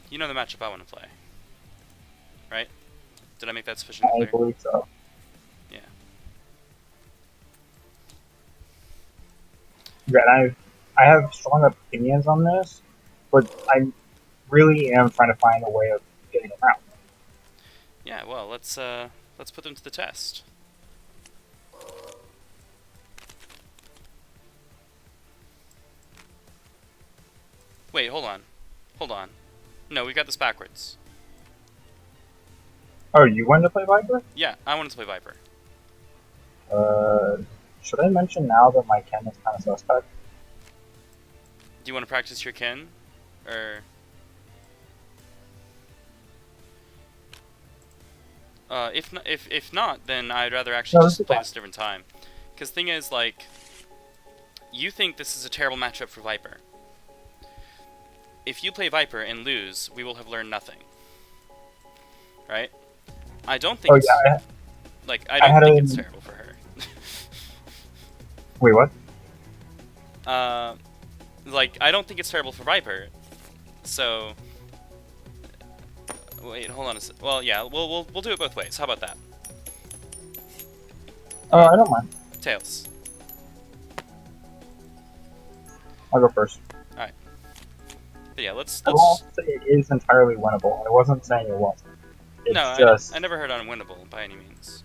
You know the matchup I want to play, right? Did I make that sufficiently I clear? believe so. Yeah. Yeah, and I have strong opinions on this, but I really am trying to find a way of getting around. Yeah, well, let's put them to the test. Wait, hold on. Hold on. No, we got this backwards. Oh, you wanted to play Viper? Yeah, I wanted to play Viper. Uh, should I mention now that my chem is kind of suspect? Do you want to practice your kin? Or if not, then I'd rather actually No, this just is play fine. this a different time. Cause thing is, like, you think this is a terrible matchup for Viper. If you play Viper and lose, we will have learned nothing. Right? I don't think Oh it's yeah, like I I don't had think a it's terrible for her. wait. What? uh, like I don't think it's terrible for Viper. So wait, hold on a sec. Well, yeah, we'll do it both ways. How about that? Oh, Uh, I don't mind. Tails. I'll go first. All right. But yeah, I won't let's. say it is entirely winnable. I wasn't saying it wasn't. No, It's I just never heard unwinnable by any means.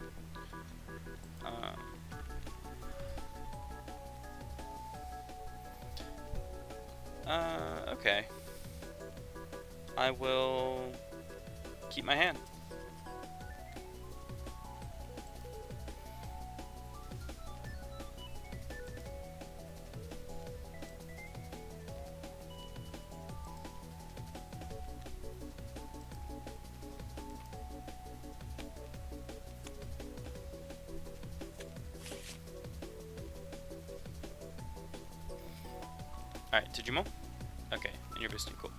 Uh, okay. I will keep my hand. All right, did you mo? Okay, and you're boosting. Cool.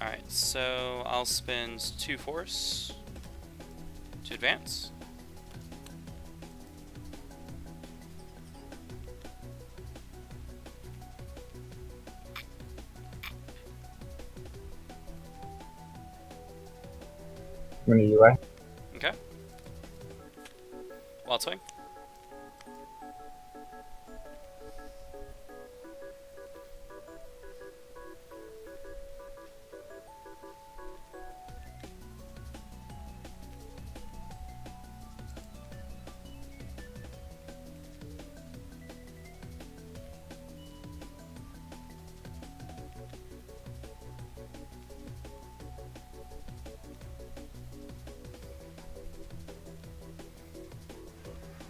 Alright, so I'll spend 2 force to advance. when you UA. Okay. Wild swing.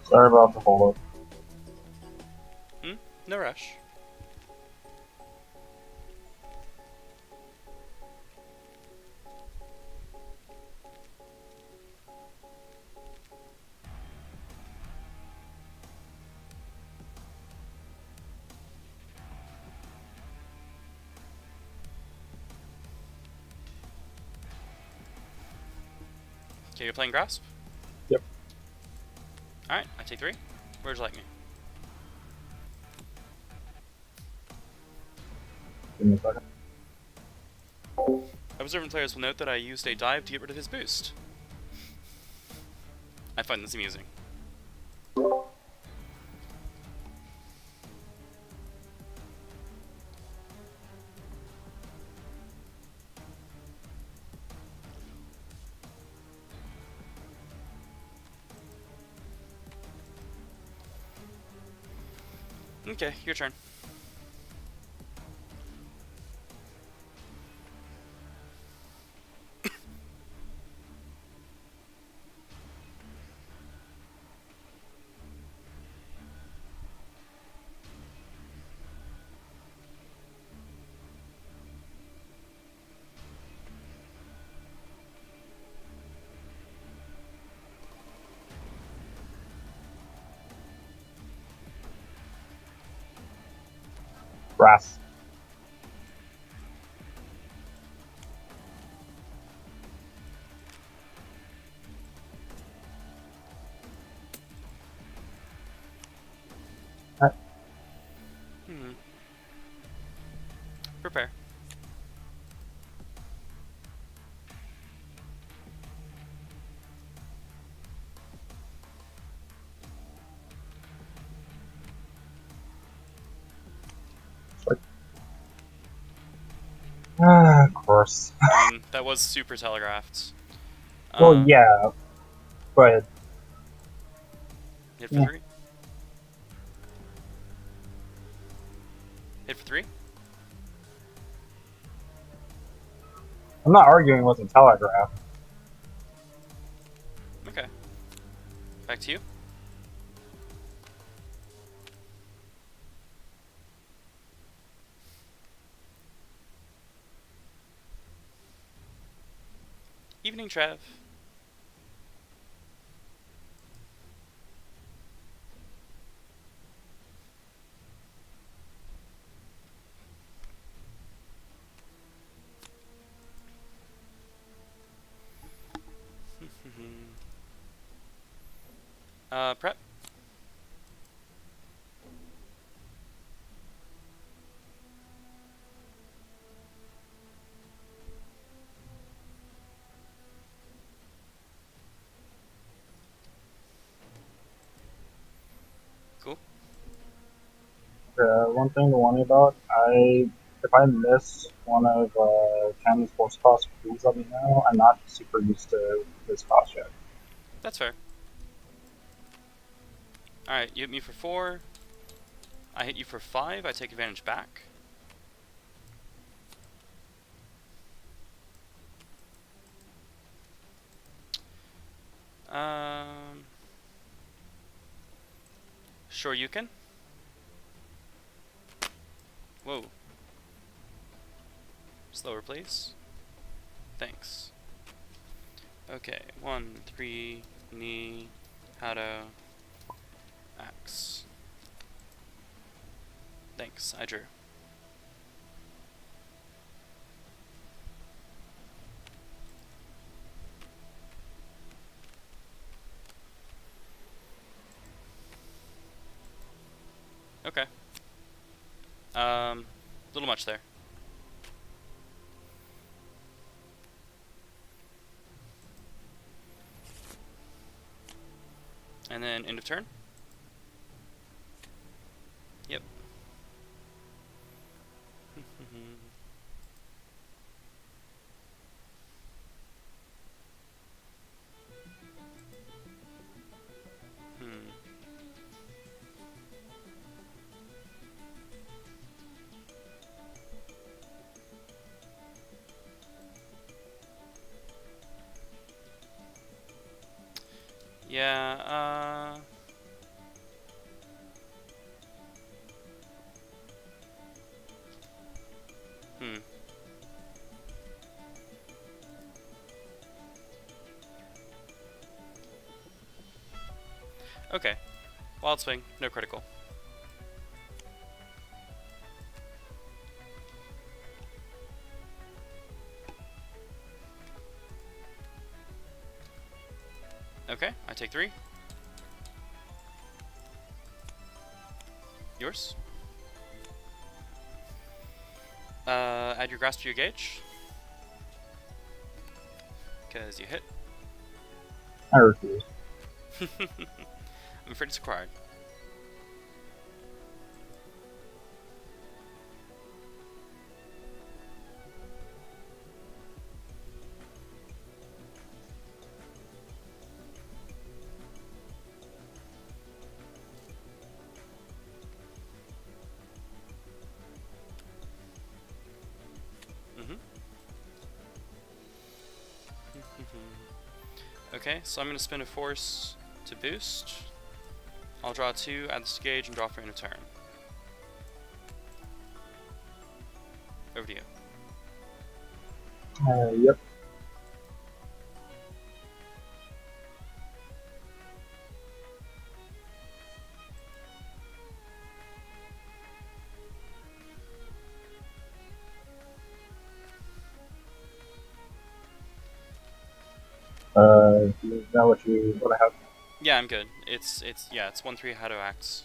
Sorry about the hold up. No rush. Okay, you're playing grasp? Yep. Alright, I take 3. Where'd you like me? Give me a second. Observant players will note that I used a dive to get rid of his boost. I find this amusing. Okay, your turn. Brass. course. I mean, that was super telegraphed. Well, yeah, but Hit for yeah, 3. Hit for 3. I'm not arguing with the telegraph. Okay. Back to you. Evening, Trav. Prep. Cool. One thing to warn you about, if I miss one of Chinese force costs, please let me know. I'm not super used to this cost yet. That's fair. Alright, you hit me for 4. I hit you for 5. I take advantage back. Sure you can. Whoa. Slower, please. Thanks. Okay, 1, 3, knee, hado, axe. Thanks, I drew. Okay. A little much there. And then end of turn. Yep. Hmm. Yeah, hmm. Okay. Wild swing, no critical. Okay, I take 3. Yours. Add your grasp to your gauge. Because you hit. I refuse. I'm afraid it's required. Okay, so I'm going to spend a force to boost. I'll draw 2, add this to gauge, and draw for end of turn. Over to you. Yep. Is that what I have? Yeah, I'm good. It's 1/3 how to axe.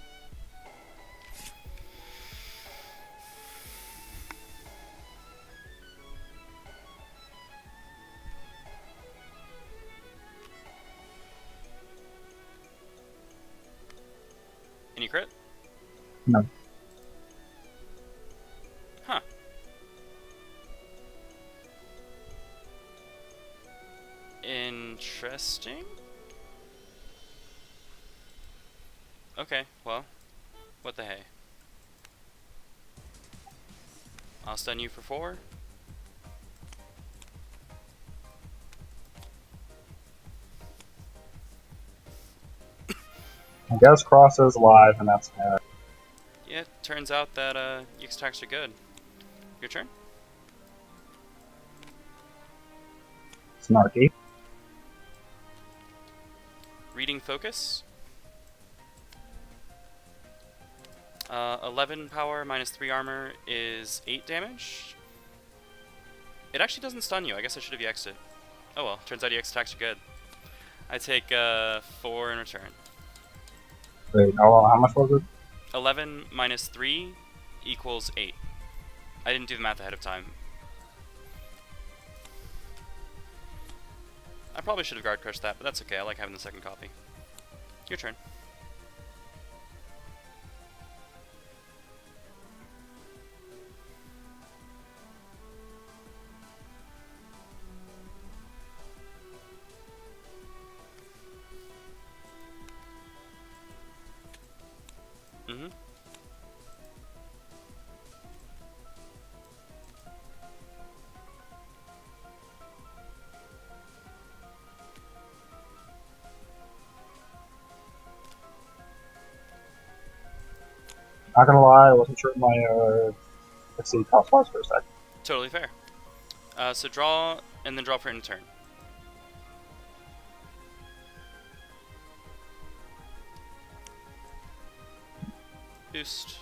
Any crit? No. Huh. Interesting. Okay, well, what the hey. I'll stun you for 4. I guess Cross is live, and that's it. Yeah, turns out that EX attacks are good. Your turn. Snarky. Reading Focus. 11 power minus 3 armor is 8 damage. It actually doesn't stun you. I guess I should have EX'd it. Oh well, turns out EX attacks are good. I take 4 in return. Wait, oh, how much was it? 11 minus 3 equals 8. I didn't do the math ahead of time. I probably should have guard crushed that, but that's okay. I like having the second copy. Your turn. Mm-hmm. Not gonna lie, I wasn't sure my exceed cost was for a second. Totally fair. So draw, and then draw for end turn. Boost.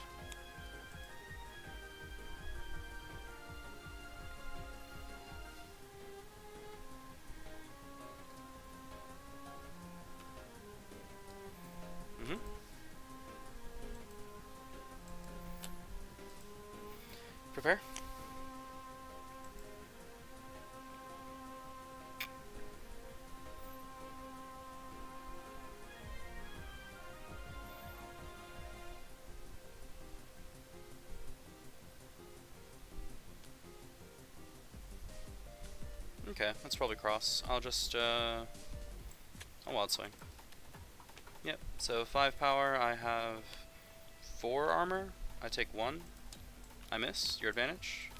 Mm-hmm. Prepare. Okay, that's probably cross. I'll just, I'll wild swing. Yep, so 5 power, I have 4 armor. I take 1. I miss. Your advantage.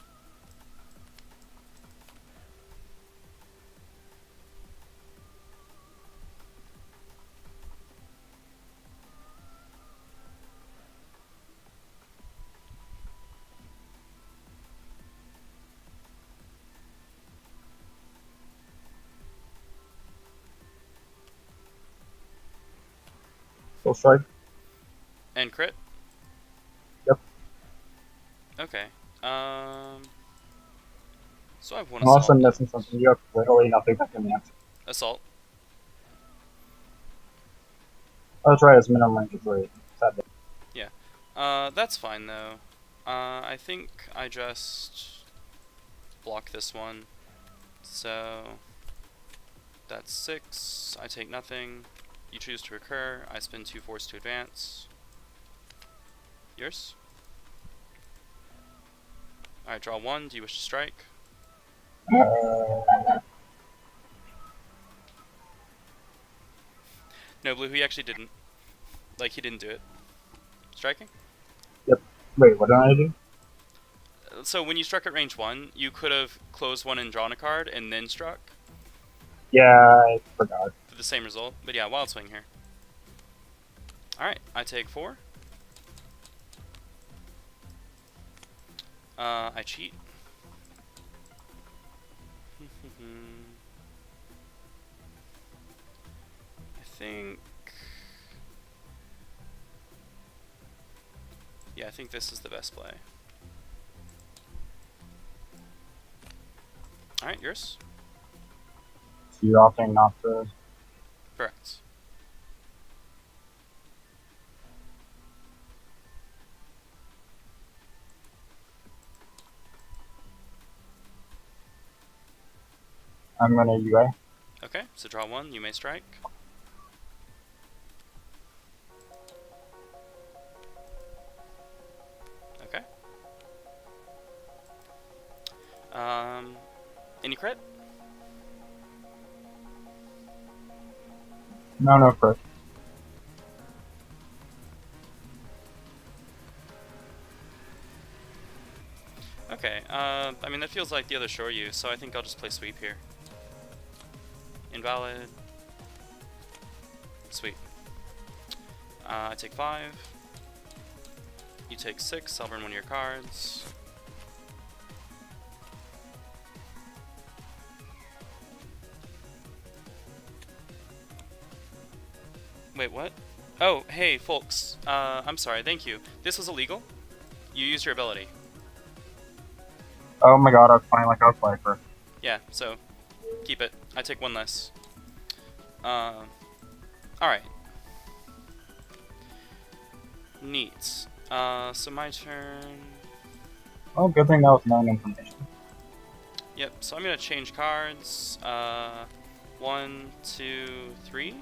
Full strike. And crit? Yep. Okay. So I have 1 Unless assault. I'm missing something, you have literally nothing that can answer. Assault. Oh, that's right, his minimum range is 3. Sadly. Yeah. That's fine though. I think I just block this one. So that's 6. I take nothing. You choose to recur. I spend 2 force to advance. Yours? Alright, draw 1. Do you wish to strike? No, Blue, he actually didn't. Like, he didn't do it. Striking? Yep. Wait, what did I do? So when you struck at range 1, you could have closed 1 and drawn a card, and then struck Yeah, I forgot. for the same result. But yeah, wild swing here. Alright, I take 4. I cheat. I think... Yeah, I think this is the best play. Alright, yours? So you're opting not to. Correct. I'm gonna UA. Okay, so draw 1, you may strike. Okay. Any crit? No, no, crit. Okay, I mean, that feels like the other shore use, so I think I'll just play sweep here. Invalid. Sweep. I take 5. You take 6, I'll burn one of your cards. Wait, what? Oh, hey, folks. I'm sorry, thank you. This was illegal. You used your ability. Oh my god, I was playing like I was Viper. Yeah, so, keep it. I take 1 less. Alright. Neat. So my turn. Oh, good thing that was known information. Yep, so I'm gonna change cards. 1, 2, 3.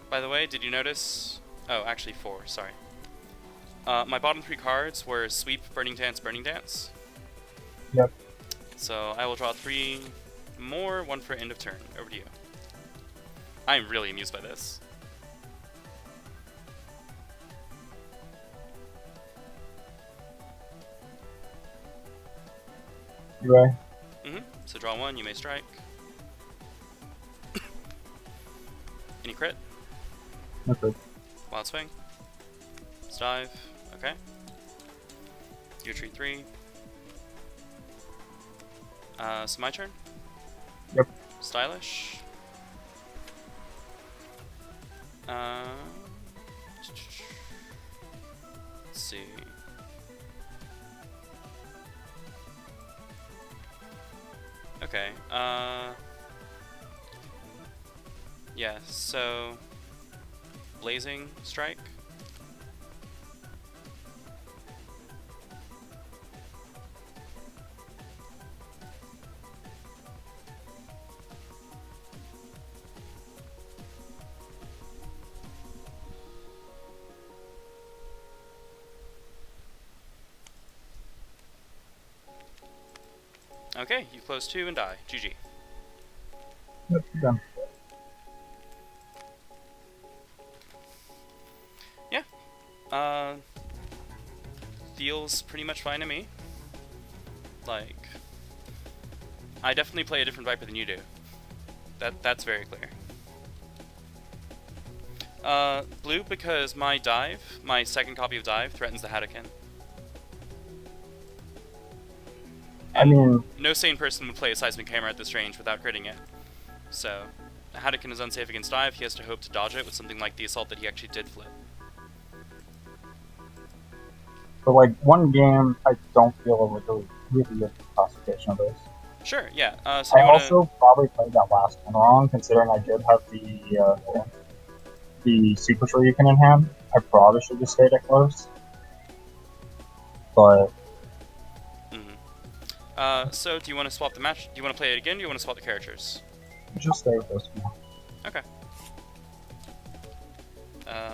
By the way, did you notice? Oh, actually 4, sorry. My bottom 3 cards were Sweep, Burning Dance, Burning Dance. Yep. So I will draw 3 more, 1 for end of turn. Over to you. I'm really amused by this. You right? So draw 1, you may strike. Any crit? No crit. Wild swing. Let's dive. Okay. You retreat 3. So my turn? Yep. Stylish. Let's see. Okay, yeah, so Blazing Strike. Okay, you close 2 and die. GG. Yep, done. Yeah. Feels pretty much fine to me. Like, I definitely play a different Viper than you do. That's very clear. Blue because my dive, my second copy of dive, threatens the Hadouken. I mean, No sane person would play a seismic hammer at this range without critting it. So, Hadouken is unsafe against dive, he has to hope to dodge it with something like the assault that he actually did flip. but like one game, I don't feel like a really good classification of this. Sure, yeah. So I you wanna... also probably played that last one wrong, considering I did have the super short you can in hand. I probably should just stayed it close. But so do you want to swap the match? Do you want to play it again? Or do you want to swap the characters? just stay with those two. Okay. I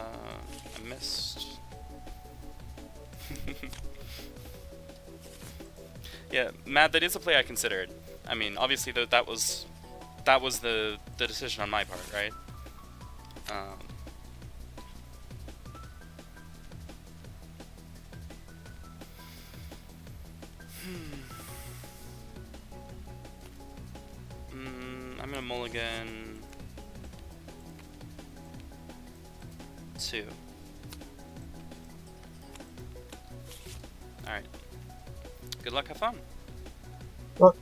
missed. Yeah, Matt, that is a play I considered. I mean, obviously that was the decision on my part, right? I'm gonna mulligan 2. Alright. Good luck, have fun. Look.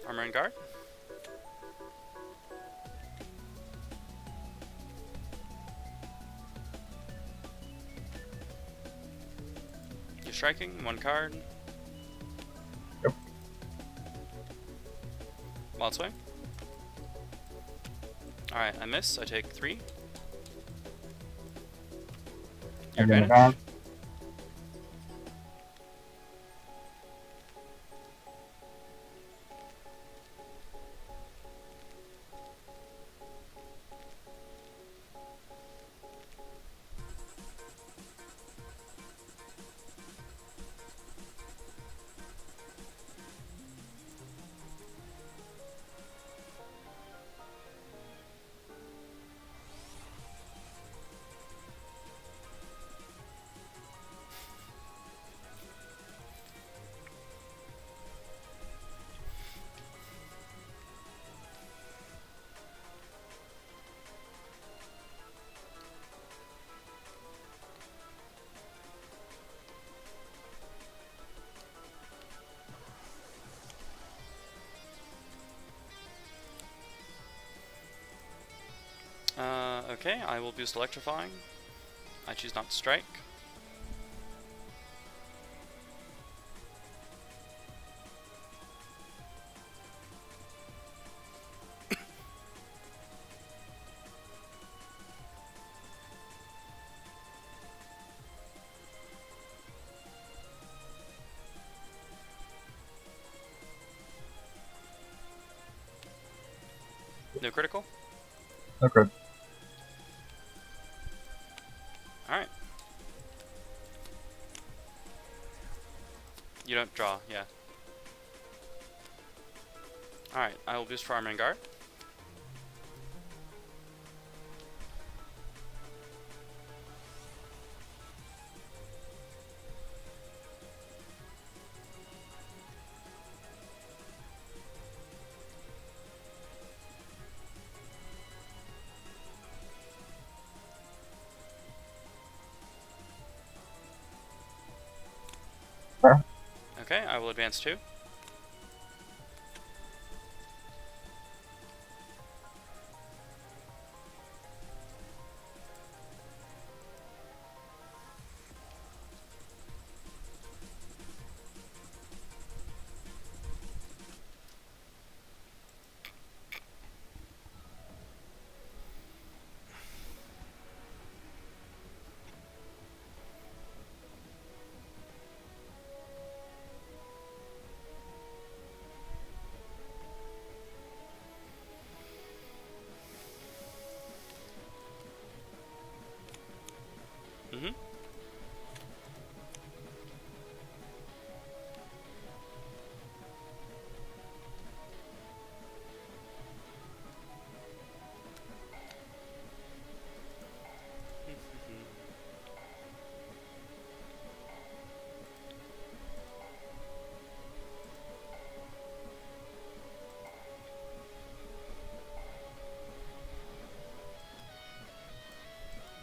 Armor and guard. You're striking, 1 card. Yep. Wild swing. Alright, I miss, I take 3. Your And then advantage. Okay, I will boost electrifying. I choose not to strike. No critical? Okay. Alright. You don't draw, yeah. Alright, I will boost for Armor and Guard. Okay. Okay, I will advance 2. Mm-hmm.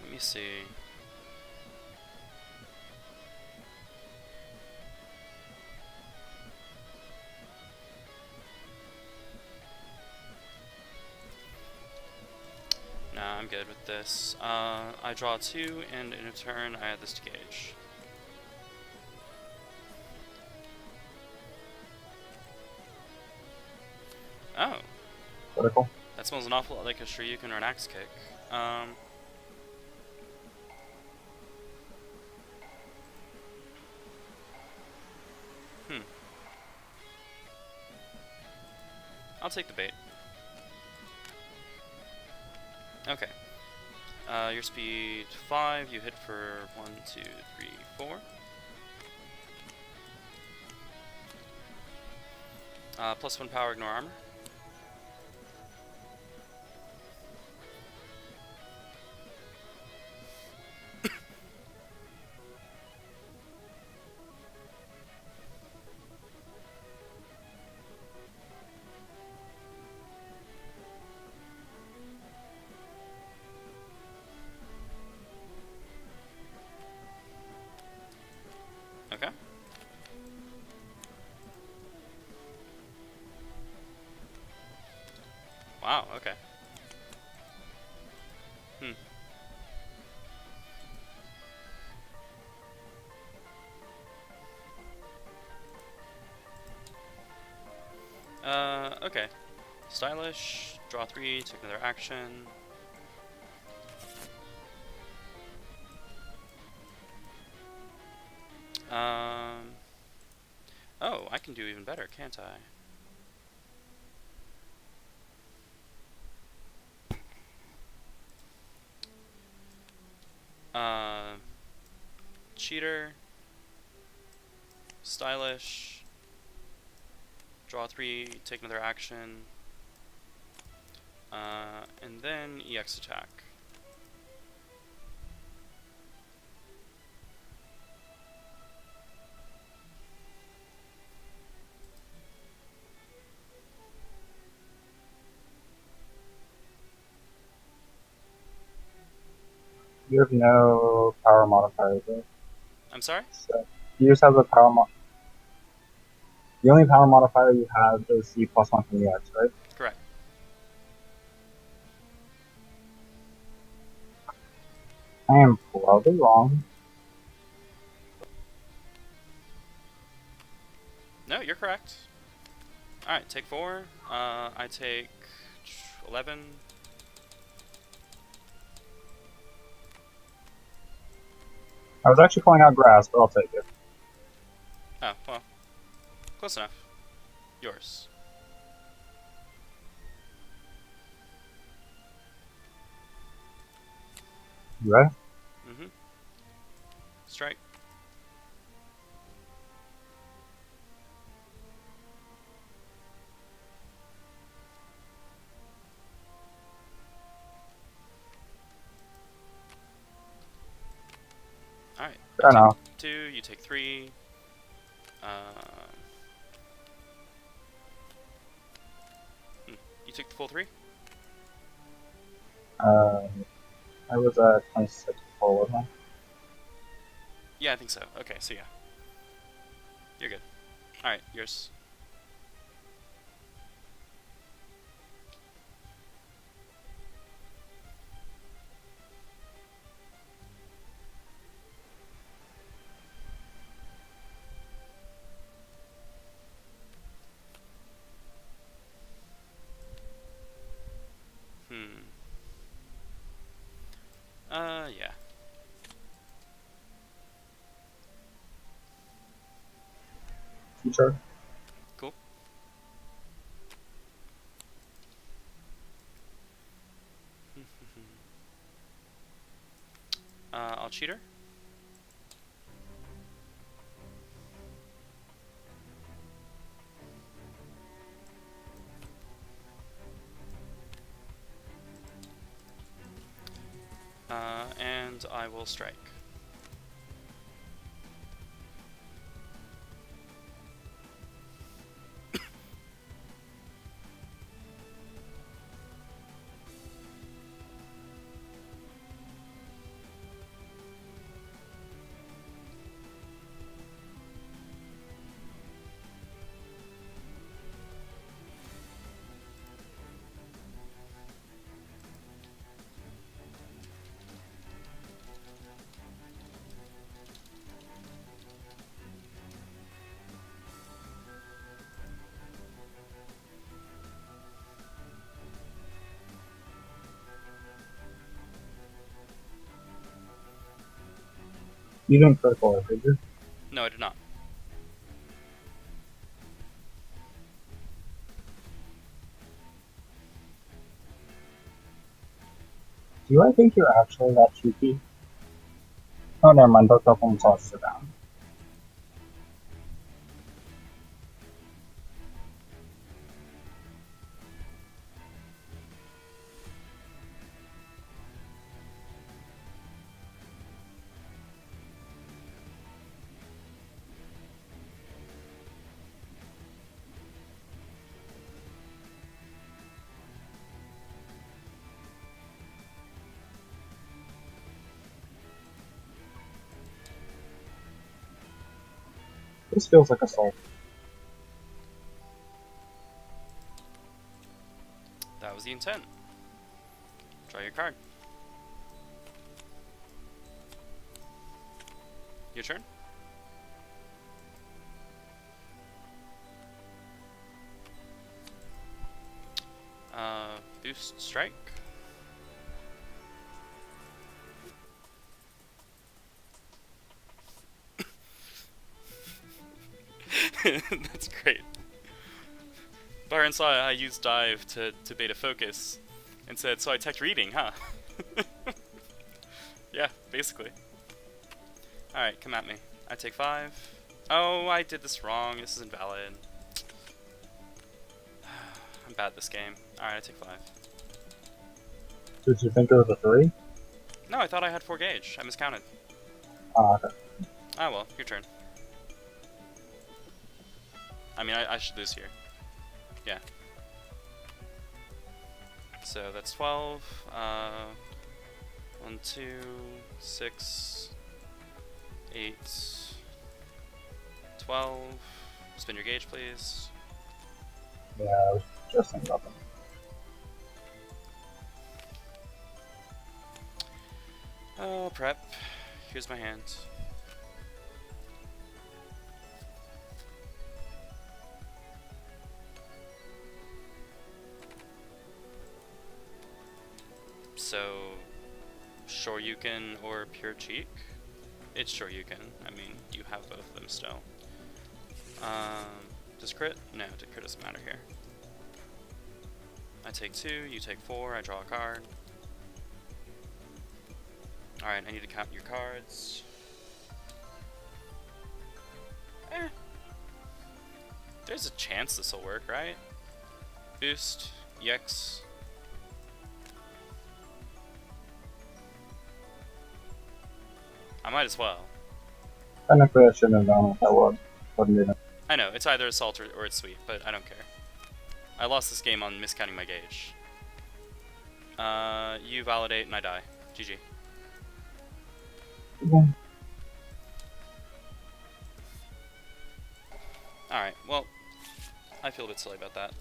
Let me see. Nah, I'm good with this. I draw 2, and in a turn, I add this to gauge. Oh, Critical. that smells an awful lot like a Shoryuken or an Axe Kick. Um, hmm. I'll take the bait. Okay. Your speed 5, you hit for 1, 2, 3, 4. +1 power, ignore armor. Okay. Wow, okay. Hmm. Okay. Stylish, draw 3, take another action. Um, oh, I can do even better, can't I? Uh, cheater, stylish, draw 3, take another action, and then EX attack. You have no power modifier, right? I'm sorry? So you just have the power The only power modifier you have is the +1 from EX, right? Correct. I am probably wrong. No, you're correct. Alright, take 4. I take 11. I was actually calling out grass, but I'll take it. Oh, well. Close enough. Yours. You ready? Mm-hmm. Strike. Alright. Fair enough. 2, you take 3. You took the full 3? I was at 26 before, wasn't I? Yeah, I think so. Okay, so yeah. You're good. Alright, yours. Yeah. Teacher. Cool. I'll cheat her. And I will strike. You didn't critical it, did you? No, I did not. Do I think you're actually that cheeky? Oh, never mind. Those couple tosses are down. This feels like assault. That was the intent. Draw your card. Your turn. Boost strike. That's great. Byron saw I used dive to beta focus and said, so I teched reading, huh? Yeah, basically. Alright, come at me. I take 5. Oh, I did this wrong. This is invalid. I'm bad at this game. Alright, I take 5. Did you think it was a 3? No, I thought I had 4 gauge. I miscounted. Okay. Ah, well, your turn. I mean, I should lose here. Yeah. So that's 12. 1, 2, 6, 8, 12. Spin your gauge, please. Yeah, I was just thinking about them. Oh, prep. Here's my hand. So, Shoryuken or Pure Cheek? It's Shoryuken. I mean, you have both of them still. Does crit? No, crit doesn't matter here. I take 2, you take 4, I draw a card. Alright, I need to count your cards. There's a chance this will work, right? Boost, EX. I might as well. Technically, I shouldn't have done it. That wouldn't even. I know, it's either assault or it's sweep, but I don't care. I lost this game on miscounting my gauge. You validate and I die. GG. Yeah. Alright, well, I feel a bit silly about that.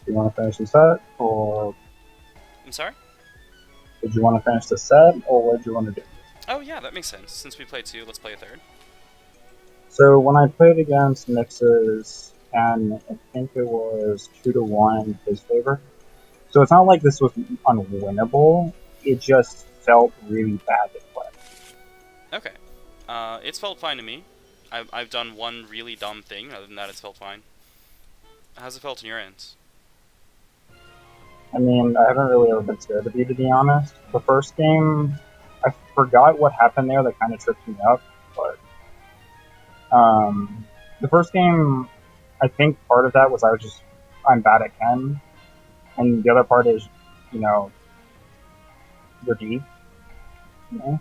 Do you want to finish the set, or I'm sorry? did you want to finish the set, or what did you want to do? Oh yeah, that makes sense. Since we played 2, let's play a 3rd. So when I played against Mix's, and I think it was 2-1 in his favor. So it's not like this was unwinnable. It just felt really bad to play. Okay. It's felt fine to me. I've done one really dumb thing. Other than that, it's felt fine. How's it felt on your end? I mean, I haven't really ever been scared of you, to be honest. The first game, I forgot what happened there that kind of tripped me up, but the first game, I think part of that was I'm bad at Ken, and the other part is, you're deep. You know?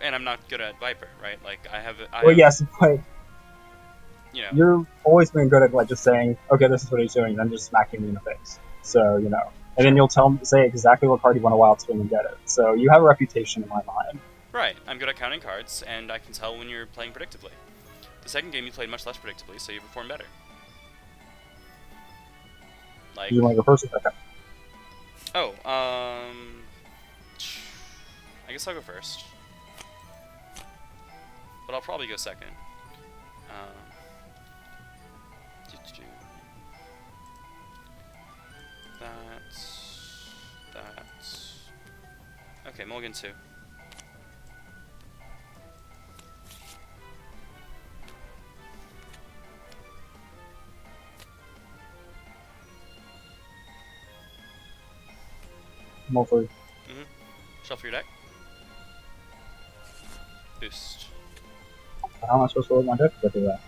And I'm not good at Viper, right? Like Yes, but you know, you're always been good at just saying, okay, this is what he's doing, and then just smacking me in the face. So and then you'll say exactly what card you want to wild swing and get it. So you have a reputation in my mind. Right. I'm good at counting cards, and I can tell when you're playing predictably. The second game you played much less predictably, so you performed better. Like. Do you want to go first or second? Oh, I guess I'll go first. But I'll probably go second. That's... Okay, Mulligan 2. Mostly. Shuffle your deck. Boost. How am I supposed to load my deck to do that?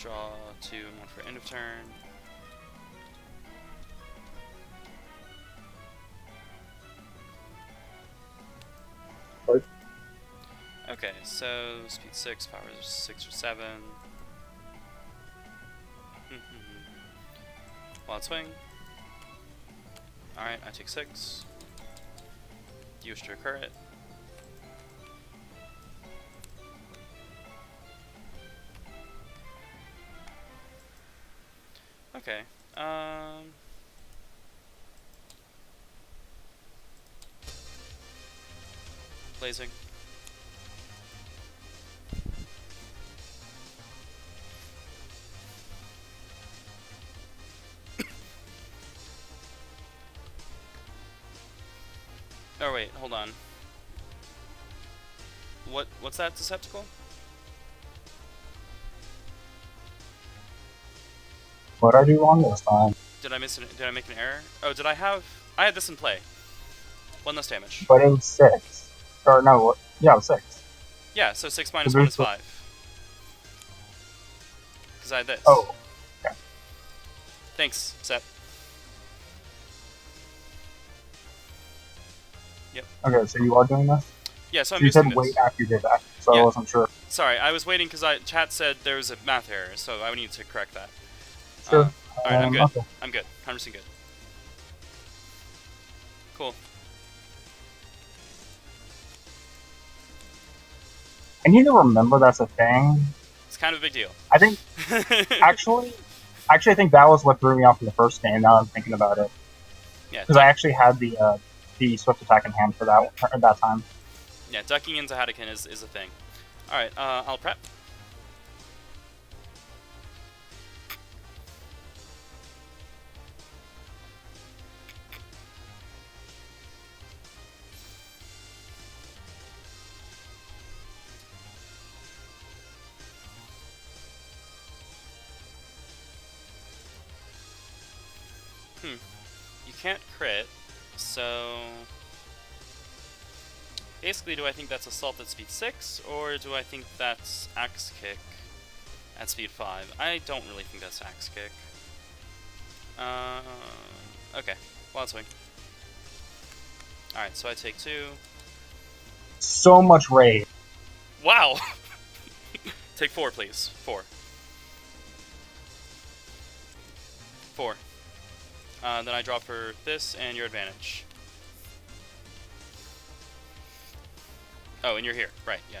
Draw 2 and 1 for end of turn. Right. Okay, so speed 6, power 6 or 7. Wild swing. Alright, I take 6. You wish to recur it. Okay, blazing. Oh wait, hold on. What's that, Deceptical? What did I do wrong this time? Did I make an error? Oh, I had this in play. 1 less damage. But it was 6. Or no, yeah, it was 6. Yeah, so 6 minus 1 is 5. Because I had this. Oh, okay. Thanks, Sep. Okay, so you are doing this? Yeah, so I'm So you said boosting wait this. after you did that, so I Yeah, wasn't sure. sorry, I was waiting because chat said there was a math error, so I would need to correct that. Sure. Alright, I'm good. Okay. I'm good. 100% good. Cool. I need to remember that's a thing. It's kind of a big deal. I think actually, I think that was what threw me off in the first game. Now I'm thinking about it, Yeah, because I actually had the swift attack in hand for that at that time. yeah, ducking into Hadouken is a thing. Alright, I'll prep. You can't crit, so basically, do I think that's Assault at speed 6, or do I think that's Axe Kick at speed 5? I don't really think that's Axe Kick. Okay, Wild Swing. Alright, so I take 2. So much rage. Wow! Take 4, please. 4. 4. Then I drop for this and your advantage. Oh, and you're here. Right, yeah.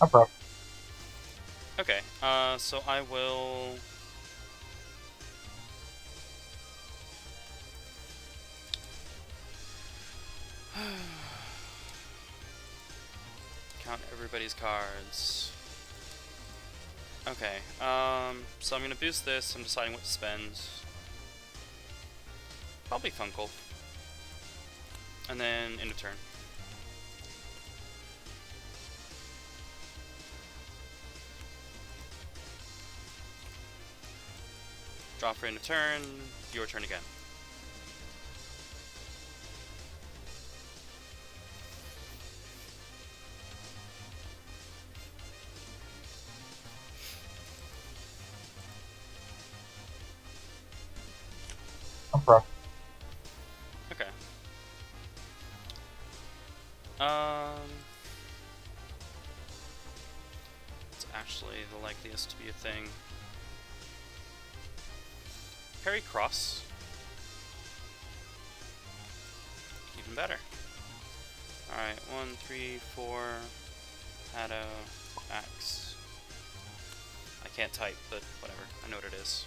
No problem. Okay, so I will... count everybody's cards. Okay, so I'm gonna boost this. I'm deciding what to spend. Probably Funkle. And then end of turn. Draw for end of turn. Your turn again. No problem. Okay. It's actually the likeliest to be a thing. Parry cross. Even better. Alright, 1, 3, 4, Hado, Axe. I can't type, but whatever. I know what it is.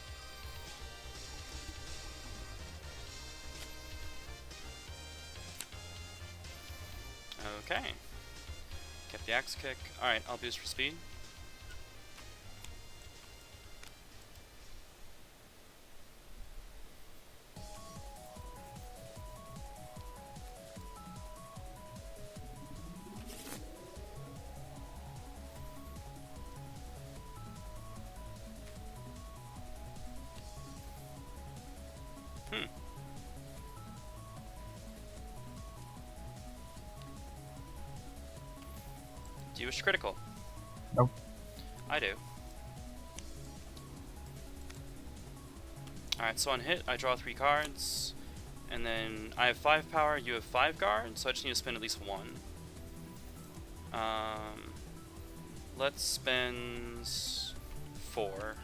Okay. Kept the Axe Kick. Alright, I'll boost for speed. Do you wish to critical? Nope. I do. Alright, so on hit, I draw 3 cards. And then I have 5 power, you have 5 guard, so I just need to spend at least 1. Let's spend 4.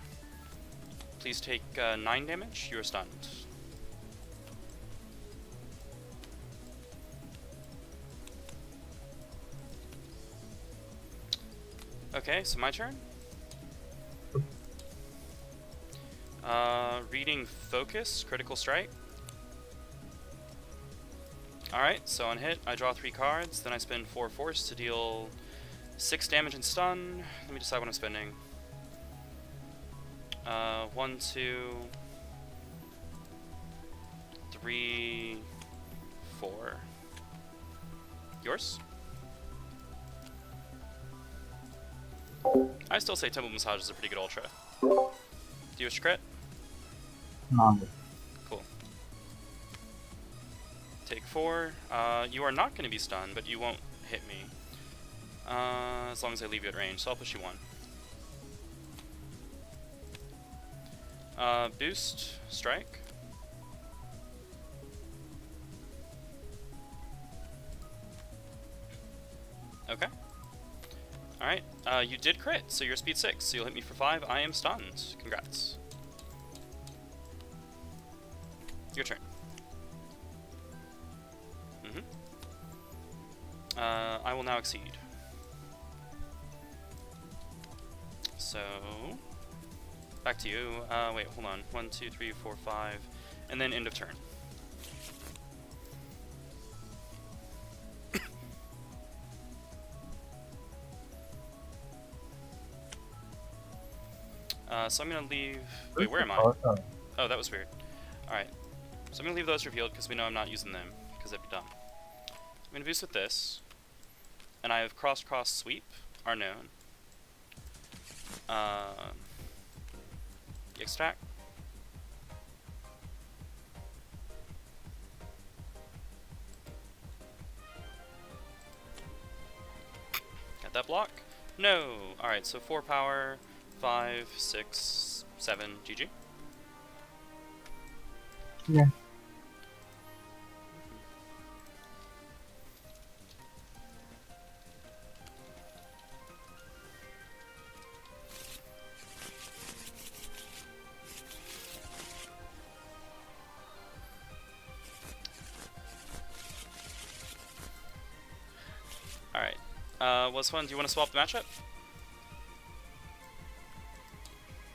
Please take 9 damage. You are stunned. Okay, so my turn. Reading Focus, Critical Strike. Alright, so on hit, I draw 3 cards, then I spend 4 Force to deal 6 damage and stun. Let me decide what I'm spending. 1, 2, 3, 4. Yours? I still say Temple Massage is a pretty good ultra. Do you wish to crit? No. Cool. Take 4. You are not going to be stunned, but you won't hit me. As long as I leave you at range, so I'll push you 1. Boost, strike. Okay. Alright, you did crit, so you're speed 6, so you'll hit me for 5. I am stunned. Congrats. Your turn. I will now exceed. So, back to you. Wait, hold on. 1, 2, 3, 4, 5, and then end of turn. So I'm gonna leave. Wait, where am I? Oh, that was weird. Alright. So I'm gonna leave those revealed because we know I'm not using them, because that'd be dumb. I'm gonna boost with this. And I have cross sweep are known. Extract. Got that block? No! Alright, so 4 power, 5, 6, 7, GG. Yeah. Alright. Was fun. Do you want to swap the matchup?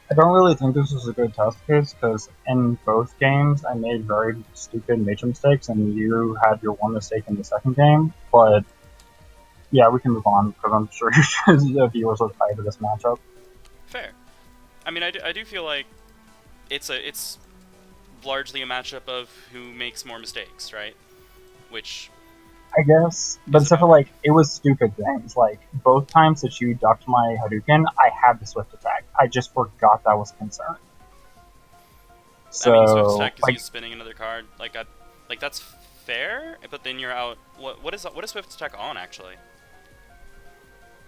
I don't really think this was a good test case because in both games I made very stupid major mistakes, and you had your one mistake in the second game. But yeah, we can move on because I'm sure the viewers are tired of this matchup. Fair. I mean, I do feel like it's largely a matchup of who makes more mistakes, right? Which I guess, but except for like it was stupid things. Like both times that you ducked my Hadouken, I had the swift attack. I just forgot that was a concern. So, I mean, swift attack is you spinning another card. Like that's fair, but then you're out. What is swift attack on actually?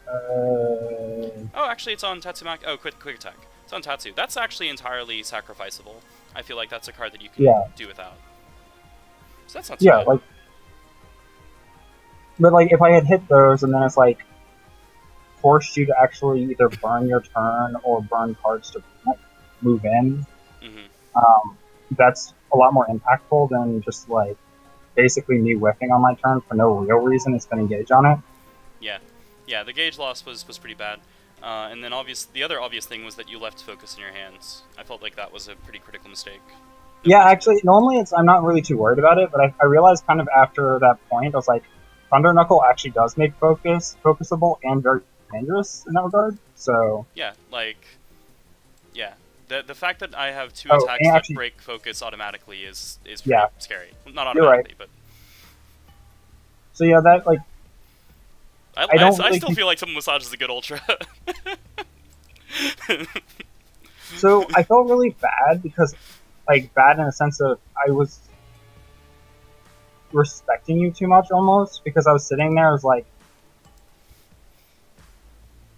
Oh, actually, it's on Tatsumaki. Oh, quick attack. It's on Tatsu. That's actually entirely sacrificable. I feel like that's a card that you can do without. So that's not too bad. Like. But like, if I had hit those, and then it's like forced you to actually either burn your turn or burn cards to like, move in, that's a lot more impactful than just like basically me whiffing on my turn for no real reason. It's going to engage on it. Yeah. The gauge loss was pretty bad, and then the other obvious thing was that you left focus in your hands. I felt like that was a pretty critical mistake. Yeah, actually, normally I'm not really too worried about it, but I realized kind of after that point, I was like, Thunder Knuckle actually does make focusable and very dangerous in that regard. So yeah, the fact that I have 2 attacks that actually break focus automatically is pretty scary. Not automatically, but. So yeah, that like. I still feel like Temple Massage is a good ultra. So I felt really bad because, like, bad in a sense of I was respecting you too much almost, because I was sitting there, I was like,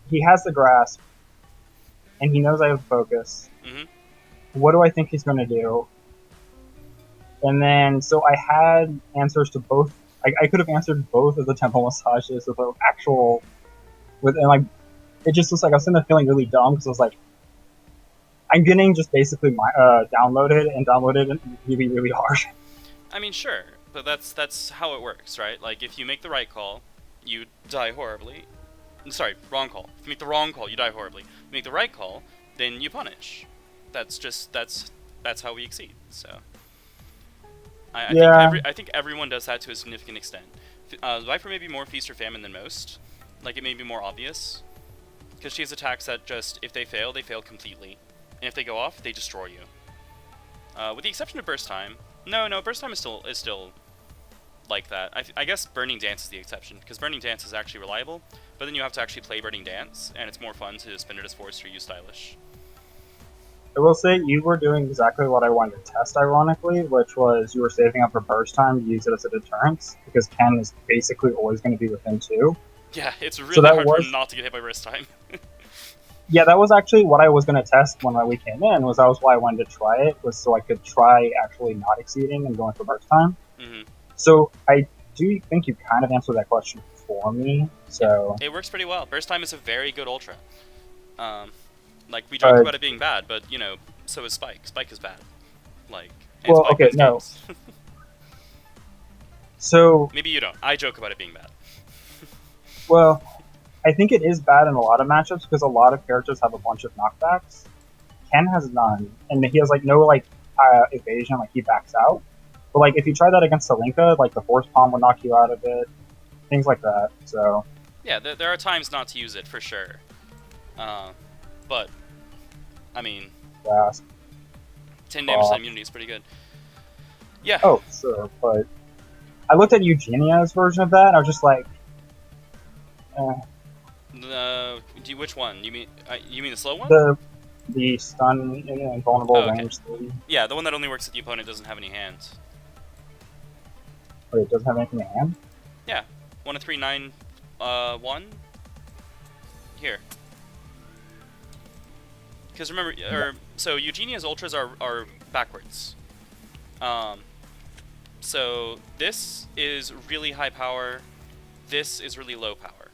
he has the grasp and he knows I have focus. What do I think he's going to do? And then so I had answers to both. I could have answered both of the temple massages with an actual and like it just was like I was sitting there feeling really dumb because I was like, I'm getting just basically downloaded really, really hard. I mean, sure, but that's how it works, right? Like, if you make the right call, you die horribly. Sorry, wrong call. If you make the wrong call, you die horribly. If you make the right call, then you punish. That's how we exceed. So, I think everyone does that to a significant extent. Viper may be more feast or famine than most. Like, it may be more obvious, because she has attacks that just, if they fail completely. And if they go off, they destroy you. With the exception of Burst Time. No, Burst Time is still like that. I guess Burning Dance is the exception, because Burning Dance is actually reliable, but then you have to actually play Burning Dance, and it's more fun to spin it as Force or use Stylish. I will say you were doing exactly what I wanted to test, ironically, which was you were saving up for Burst Time to use it as a deterrence, because Ken is basically always going to be within 2. Yeah, it's really hard for him not to get hit by Burst Time. Yeah, that was actually what I was going to test when we came in. Was that was why I wanted to try it, was so I could try actually not exceeding and going for burst time. Hmm. So I do think you kind of answered that question for me. Yeah, So, it works pretty well. Burst time is a very good ultra. Um, like we joke but about it being bad, but you know, so is Spike. Spike is bad. Like, and well, Spike okay, wins no. games. So, Maybe you don't. I joke about it being bad. well, I think it is bad in a lot of matchups because a lot of characters have a bunch of knockbacks. Ken has none, and he has like no like evasion, like he backs out. But like if you try that against Salinka, like the force palm would knock you out of it, things like that. So Yeah, there are times not to use it for sure. Uh, but I mean, yeah. 10 damage to immunity is pretty good. Yeah. Oh, sure, but I looked at Eugenia's version of that, and I was just like, eh. Which one? You mean the slow one? The stun invulnerable Oh, okay. range 3. Yeah, the one that only works if the opponent doesn't have any hands. Wait, it doesn't have anything in hand? Yeah, 1 3 9 1 here. Because remember, so Eugenia's ultras are backwards. So this is really high power. This is really low power,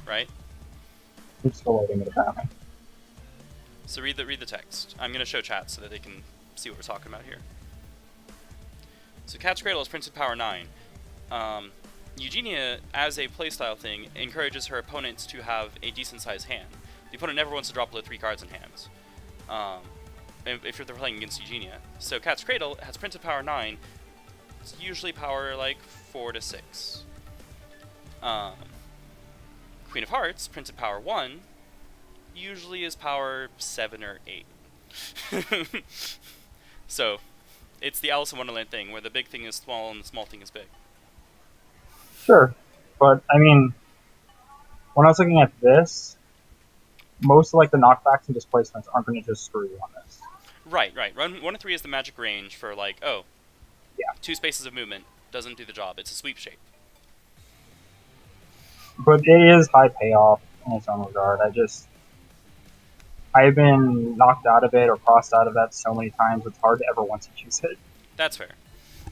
right? I'm still waiting it about me. So read the text. I'm gonna show chat so that they can see what we're talking about here. So Cat's Cradle is printed power 9. Eugenia, as a playstyle thing, encourages her opponents to have a decent sized hand. The opponent never wants to drop below 3 cards in hands. If you're playing against Eugenia. So Cat's Cradle has printed power 9. It's usually power like 4 to 6. Queen of Hearts, printed power 1, usually is power 7 or 8. So, it's the Alice in Wonderland thing, where the big thing is small and the small thing is big. Sure, but I mean, when I was looking at this, most of like the knockbacks and displacements aren't going to just screw you on this. Right. 1 to 3 is the magic range for like, oh, Yeah. 2 spaces of movement doesn't do the job. It's a sweep shape. But it is high payoff in its own regard. I've been knocked out of it or crossed out of that so many times, it's hard to ever want to use it. That's fair.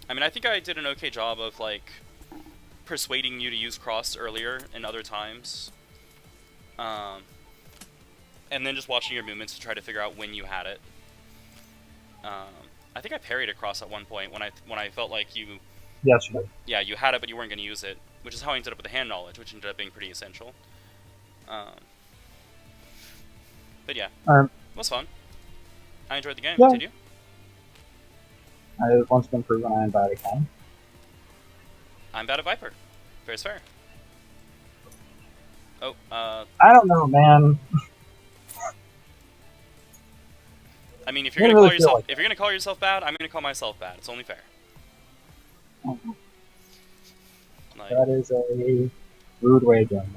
I mean, I think I did an okay job of, like, persuading you to use cross earlier and other times. And then just watching your movements to try to figure out when you had it. I think I parried across at one point when I felt like you... Yes, you did. Yeah, you had it, but you weren't going to use it, which is how I ended up with the hand knowledge, which ended up being pretty essential. But yeah, it was fun. I enjoyed the game. Yeah. Did you? I once been proven I am bad again. I'm bad at Viper. Fair is fair. Oh, I don't know, man. I mean, if you're gonna call yourself if you're gonna call yourself bad, I'm gonna call myself bad. It's only fair. Mhm. Like, That is a rude way of doing it.